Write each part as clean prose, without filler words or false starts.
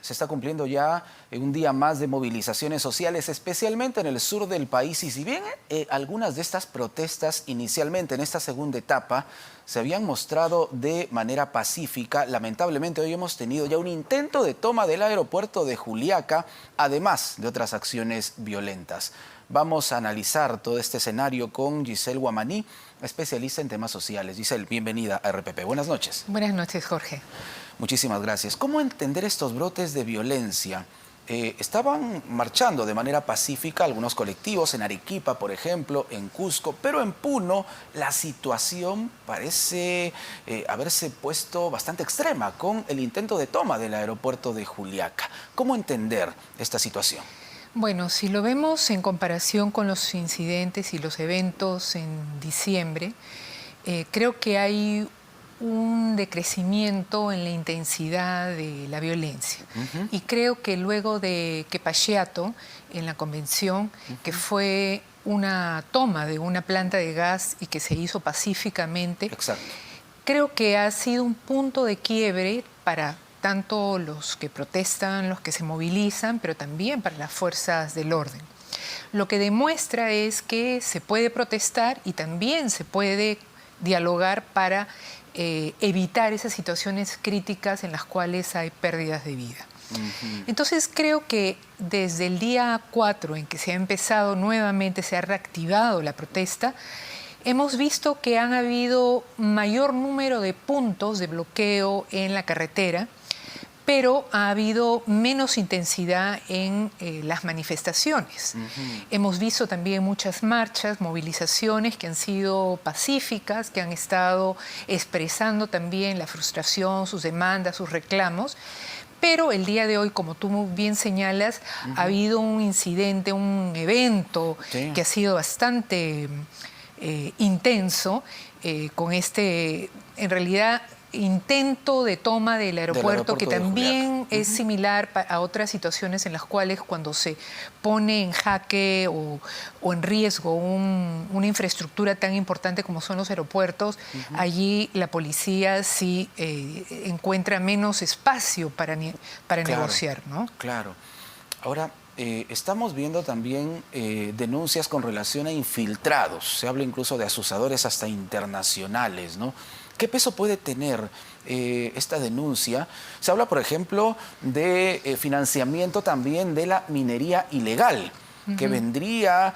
se está cumpliendo ya un día más de movilizaciones sociales, especialmente en el sur del país. Y si bien algunas de estas protestas inicialmente en esta segunda etapa se habían mostrado de manera pacífica, lamentablemente hoy hemos tenido ya un intento de toma del aeropuerto de Juliaca, además de otras acciones violentas. Vamos a analizar todo este escenario con Giselle Guamaní, especialista en temas sociales. Giselle, bienvenida a RPP. Buenas noches. Buenas noches, Jorge. Muchísimas gracias. ¿Cómo entender estos brotes de violencia? Estaban marchando de manera pacífica algunos colectivos en Arequipa, por ejemplo, en Cusco, pero en Puno la situación parece haberse puesto bastante extrema con el intento de toma del aeropuerto de Juliaca. ¿Cómo entender esta situación? Bueno, si lo vemos en comparación con los incidentes y los eventos en diciembre, creo que hay un decrecimiento en la intensidad de la violencia. Y creo que luego de Quepayatto, en la convención, que fue una toma de una planta de gas y que se hizo pacíficamente, exacto, creo que ha sido un punto de quiebre para tanto los que protestan, los que se movilizan, pero también para las fuerzas del orden. Lo que demuestra es que se puede protestar y también se puede dialogar para evitar esas situaciones críticas en las cuales hay pérdidas de vida. Entonces creo que desde el día 4 en que se ha empezado nuevamente, se ha reactivado la protesta, hemos visto que han habido mayor número de puntos de bloqueo en la carretera, pero ha habido menos intensidad en las manifestaciones. Hemos visto también muchas marchas, movilizaciones que han sido pacíficas, que han estado expresando también la frustración, sus demandas, sus reclamos. Pero el día de hoy, como tú bien señalas, ha habido un incidente, un evento que ha sido bastante intenso, con este, en realidad, intento de toma del aeropuerto que también es similar a otras situaciones en las cuales cuando se pone en jaque o en riesgo una infraestructura tan importante como son los aeropuertos, allí la policía sí encuentra menos espacio para negociar, ¿no? Claro. Ahora, estamos viendo también denuncias con relación a infiltrados. Se habla incluso de asusadores hasta internacionales, ¿no? ¿Qué peso puede tener esta denuncia? Se habla, por ejemplo, de financiamiento también de la minería ilegal, que vendría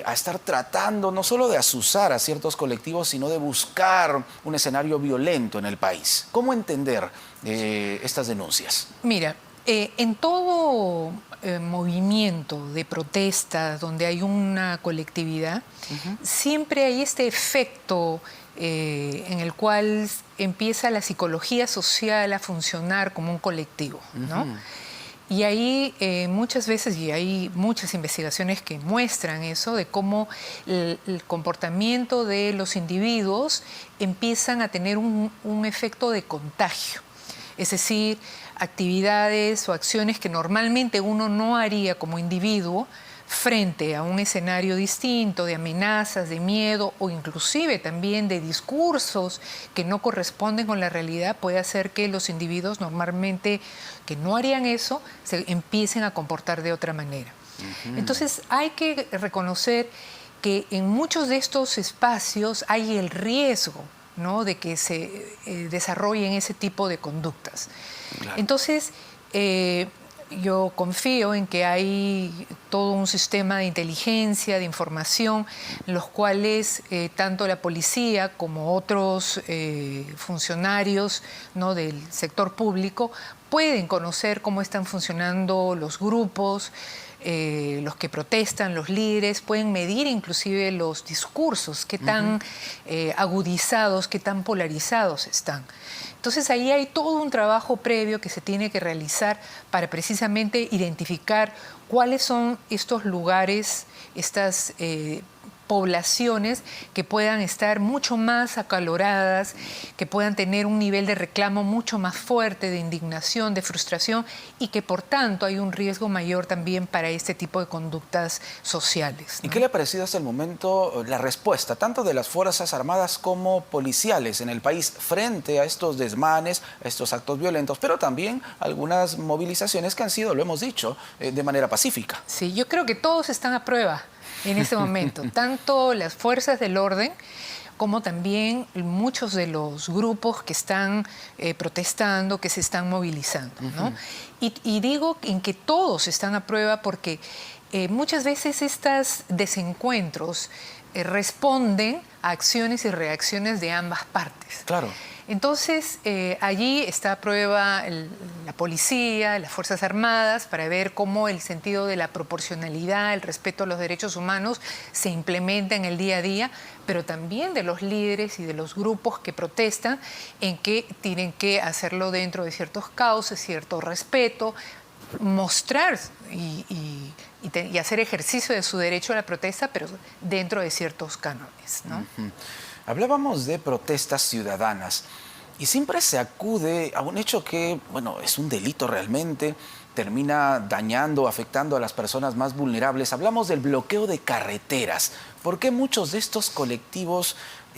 a estar tratando no solo de azuzar a ciertos colectivos, sino de buscar un escenario violento en el país. ¿Cómo entender estas denuncias? Mira, en todo movimiento de protesta donde hay una colectividad, siempre hay este efecto en el cual empieza la psicología social a funcionar como un colectivo, ¿no? Y ahí muchas veces, y hay muchas investigaciones que muestran eso, de cómo el comportamiento de los individuos empiezan a tener un efecto de contagio. Es decir, actividades o acciones que normalmente uno no haría como individuo frente a un escenario distinto de amenazas, de miedo o inclusive también de discursos que no corresponden con la realidad, puede hacer que los individuos normalmente que no harían eso se empiecen a comportar de otra manera. Entonces hay que reconocer que en muchos de estos espacios hay el riesgo, ¿no?, de que se desarrollen ese tipo de conductas. Claro. Entonces, yo confío en que hay todo un sistema de inteligencia, de información, en los cuales tanto la policía como otros funcionarios, ¿no?, del sector público pueden conocer cómo están funcionando los grupos, los que protestan, los líderes, pueden medir inclusive los discursos, qué tan agudizados, qué tan polarizados están. Entonces ahí hay todo un trabajo previo que se tiene que realizar para precisamente identificar cuáles son estos lugares, estas poblaciones que puedan estar mucho más acaloradas, que puedan tener un nivel de reclamo mucho más fuerte, de indignación, de frustración, y que por tanto hay un riesgo mayor también para este tipo de conductas sociales, ¿no? ¿Y qué le ha parecido hasta el momento la respuesta, tanto de las Fuerzas Armadas como policiales en el país frente a estos desmanes, a estos actos violentos, pero también algunas movilizaciones que han sido, lo hemos dicho, de manera pacífica? Sí, yo creo que todos están a prueba en este momento, tanto las fuerzas del orden como también muchos de los grupos que están protestando, que se están movilizando, ¿no? Y digo en que todos están a prueba porque muchas veces estos desencuentros responden a acciones y reacciones de ambas partes. Claro. Entonces, allí está a prueba la policía, las Fuerzas Armadas, para ver cómo el sentido de la proporcionalidad, el respeto a los derechos humanos se implementa en el día a día, pero también de los líderes y de los grupos que protestan en que tienen que hacerlo dentro de ciertos cauces, cierto respeto, mostrar y hacer ejercicio de su derecho a la protesta, pero dentro de ciertos cánones, ¿no? Hablábamos de protestas ciudadanas y siempre se acude a un hecho que, bueno, es un delito realmente, termina dañando, afectando a las personas más vulnerables. Hablamos del bloqueo de carreteras. ¿Por qué muchos de estos colectivos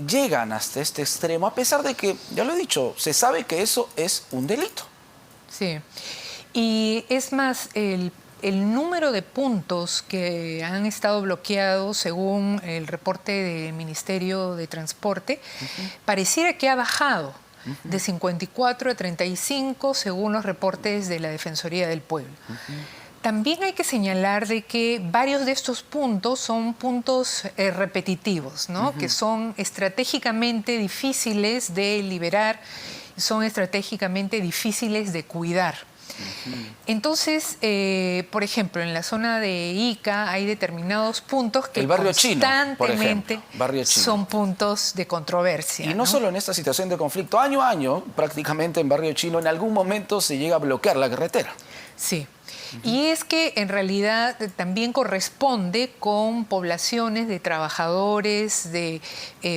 llegan hasta este extremo? A pesar de que, ya lo he dicho, se sabe que eso es un delito. Sí, y es más, el número de puntos que han estado bloqueados, según el reporte del Ministerio de Transporte, pareciera que ha bajado de 54 a 35, según los reportes de la Defensoría del Pueblo. También hay que señalar de que varios de estos puntos son puntos repetitivos, ¿no? Que son estratégicamente difíciles de liberar, son estratégicamente difíciles de cuidar. Entonces, por ejemplo, en la zona de Ica hay determinados puntos que el barrio chino, por constantemente ejemplo, barrio chino, son puntos de controversia. Y no solo en esta situación de conflicto, año a año, prácticamente en barrio chino, en algún momento se llega a bloquear la carretera. Sí. Y es que en realidad también corresponde con poblaciones de trabajadores, de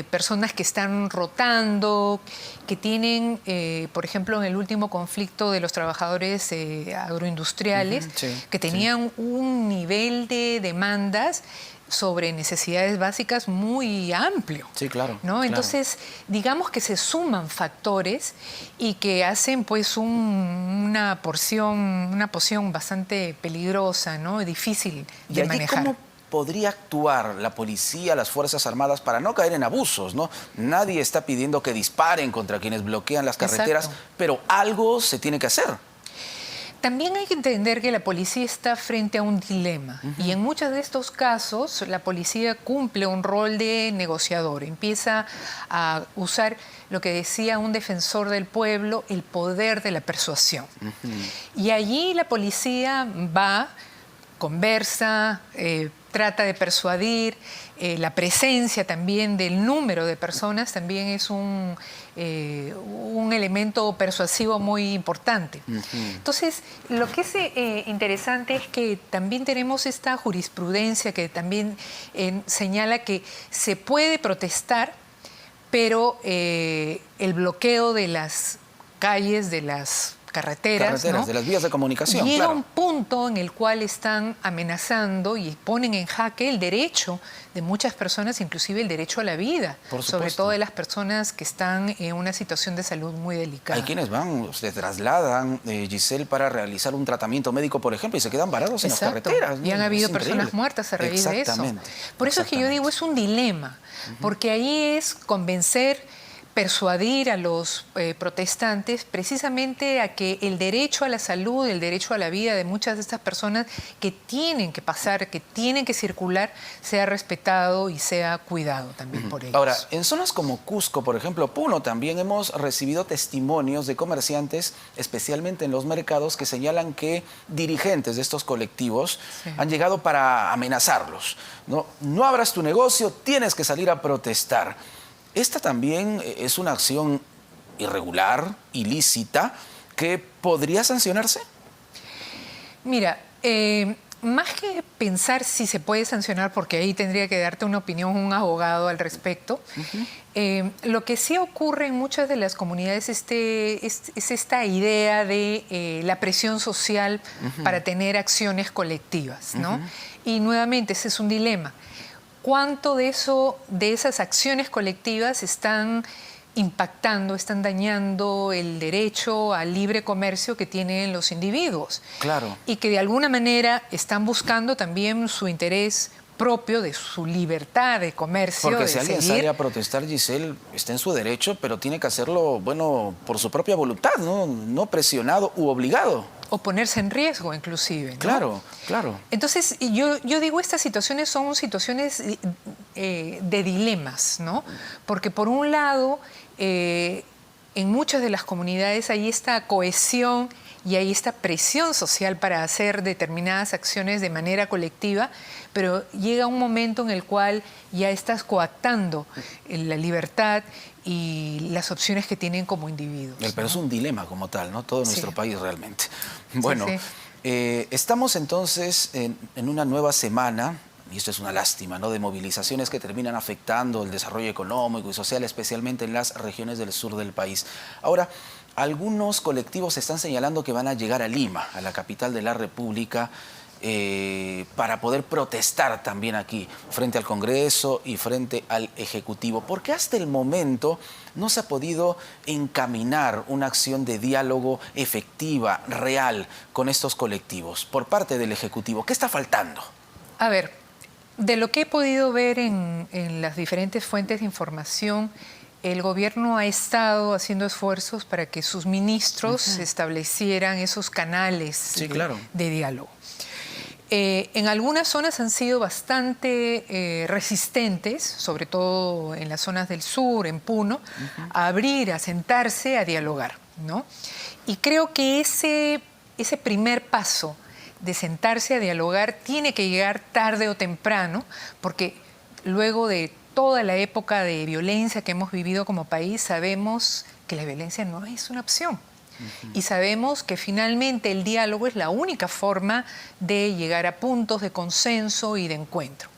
personas que están rotando, que tienen, por ejemplo, en el último conflicto de los trabajadores agroindustriales, que tenían un nivel de demandas sobre necesidades básicas muy amplio. Sí, claro. ¿No? Entonces, digamos que se suman factores y que hacen pues una poción bastante peligrosa, ¿no? Difícil de manejar. ¿Cómo podría actuar la policía, las Fuerzas Armadas para no caer en abusos, ¿no? Nadie está pidiendo que disparen contra quienes bloquean las carreteras, pero algo se tiene que hacer. También hay que entender que la policía está frente a un dilema y en muchos de estos casos la policía cumple un rol de negociador, empieza a usar lo que decía un defensor del pueblo, el poder de la persuasión. Y allí la policía va, conversa, trata de persuadir, la presencia también del número de personas también es un elemento persuasivo muy importante. Entonces, lo que es interesante es que también tenemos esta jurisprudencia que también señala que se puede protestar, pero el bloqueo de las calles, de las carreteras, ¿no? De las vías de comunicación. Llega un punto en el cual están amenazando y ponen en jaque el derecho de muchas personas, inclusive el derecho a la vida, sobre todo de las personas que están en una situación de salud muy delicada. Hay quienes van, se trasladan, Giselle, para realizar un tratamiento médico, por ejemplo, y se quedan varados en las carreteras, ¿no? Y han habido personas muertas a raíz de eso. Por eso es que yo digo, es un dilema, porque ahí es convencer, persuadir a los protestantes precisamente a que el derecho a la salud, el derecho a la vida de muchas de estas personas que tienen que pasar, que tienen que circular, sea respetado y sea cuidado también por ellos. Ahora, en zonas como Cusco, por ejemplo, Puno, también hemos recibido testimonios de comerciantes, especialmente en los mercados, que señalan que dirigentes de estos colectivos han llegado para amenazarlos. No abras tu negocio, tienes que salir a protestar. Esta también es una acción irregular, ilícita, que podría sancionarse. Mira, más que pensar si se puede sancionar, porque ahí tendría que darte una opinión un abogado al respecto, lo que sí ocurre en muchas de las comunidades es esta idea de la presión social para tener acciones colectivas, ¿no? Y nuevamente ese es un dilema. ¿Cuánto de esas acciones colectivas están impactando, están dañando el derecho al libre comercio que tienen los individuos? Claro. Y que de alguna manera están buscando también su interés propio de su libertad de comercio. Porque de si alguien seguir. sale a protestar, Giselle, está en su derecho, pero tiene que hacerlo, bueno, por su propia voluntad, no presionado u obligado. O ponerse en riesgo, inclusive, ¿no? Claro, claro. Entonces, yo digo, estas situaciones son situaciones de dilemas, ¿no? Porque por un lado, en muchas de las comunidades hay esta cohesión y hay esta presión social para hacer determinadas acciones de manera colectiva, pero llega un momento en el cual ya estás coactando la libertad y las opciones que tienen como individuos. Pero ¿no? es un dilema como tal, ¿no? Todo nuestro país realmente. Bueno, sí. Estamos entonces en una nueva semana, y esto es una lástima, ¿no?, de movilizaciones que terminan afectando el desarrollo económico y social, especialmente en las regiones del sur del país. Ahora, algunos colectivos están señalando que van a llegar a Lima, a la capital de la República, para poder protestar también aquí, frente al Congreso y frente al Ejecutivo. Porque hasta el momento no se ha podido encaminar una acción de diálogo efectiva, real, con estos colectivos por parte del Ejecutivo. ¿Qué está faltando? A ver, de lo que he podido ver en las diferentes fuentes de información, el gobierno ha estado haciendo esfuerzos para que sus ministros establecieran esos canales de diálogo. En algunas zonas han sido bastante resistentes, sobre todo en las zonas del sur, en Puno, a abrir, a sentarse, a dialogar, ¿no? Y creo que ese primer paso de sentarse a dialogar tiene que llegar tarde o temprano, porque luego de toda la época de violencia que hemos vivido como país, sabemos que la violencia no es una opción. Y sabemos que finalmente el diálogo es la única forma de llegar a puntos de consenso y de encuentro.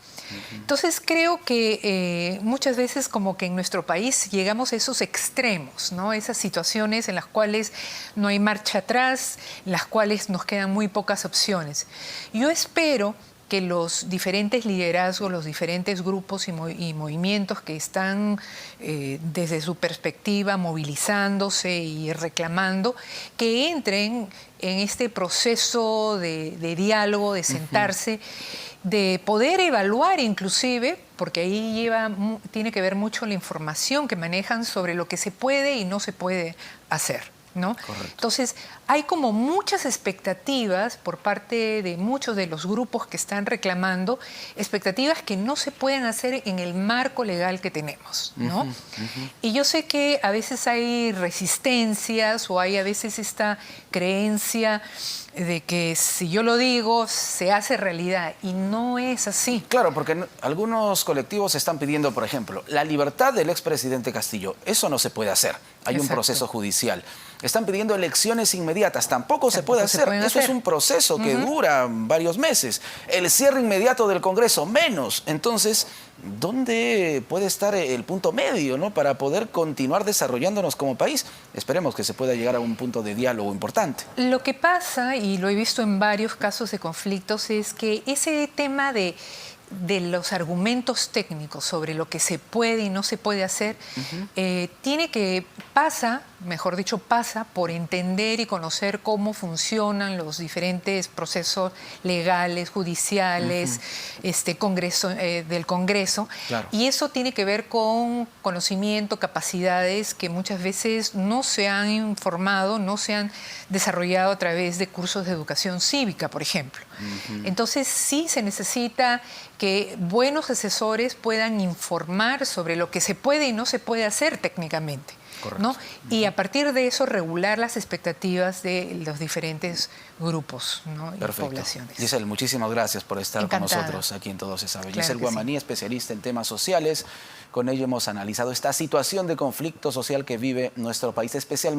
Entonces creo que muchas veces como que en nuestro país llegamos a esos extremos, ¿no? Esas situaciones en las cuales no hay marcha atrás, en las cuales nos quedan muy pocas opciones. Yo espero que los diferentes liderazgos, los diferentes grupos y movimientos que están desde su perspectiva movilizándose y reclamando, que entren en este proceso de diálogo, de sentarse, de poder evaluar inclusive, porque ahí tiene que ver mucho la información que manejan sobre lo que se puede y no se puede hacer, ¿no? Correcto. Entonces, hay como muchas expectativas por parte de muchos de los grupos que están reclamando, expectativas que no se pueden hacer en el marco legal que tenemos, ¿no? Y yo sé que a veces hay resistencias o hay a veces esta creencia de que si yo lo digo, se hace realidad, y no es así. Claro, porque algunos colectivos están pidiendo, por ejemplo, la libertad del expresidente Castillo. Eso no se puede hacer. Hay un proceso judicial. Están pidiendo elecciones inmediatas. Tampoco se puede hacer. Eso es un proceso que dura varios meses. El cierre inmediato del Congreso, menos. Entonces, ¿dónde puede estar el punto medio, ¿no?, para poder continuar desarrollándonos como país? Esperemos que se pueda llegar a un punto de diálogo importante. Lo que pasa, y lo he visto en varios casos de conflictos, es que ese tema de los argumentos técnicos sobre lo que se puede y no se puede hacer, pasa por entender y conocer cómo funcionan los diferentes procesos legales, judiciales, del Congreso. Claro. Y eso tiene que ver con conocimiento, capacidades que muchas veces no se han informado, no se han desarrollado a través de cursos de educación cívica, por ejemplo. Entonces sí se necesita que buenos asesores puedan informar sobre lo que se puede y no se puede hacer técnicamente, ¿no? Y a partir de eso regular las expectativas de los diferentes grupos, ¿no?, y poblaciones. Giselle, muchísimas gracias por estar Encantada. con nosotros aquí en Todo se sabe. Claro, Giselle Guamaní, especialista en temas sociales. Con ello hemos analizado esta situación de conflicto social que vive nuestro país, especialmente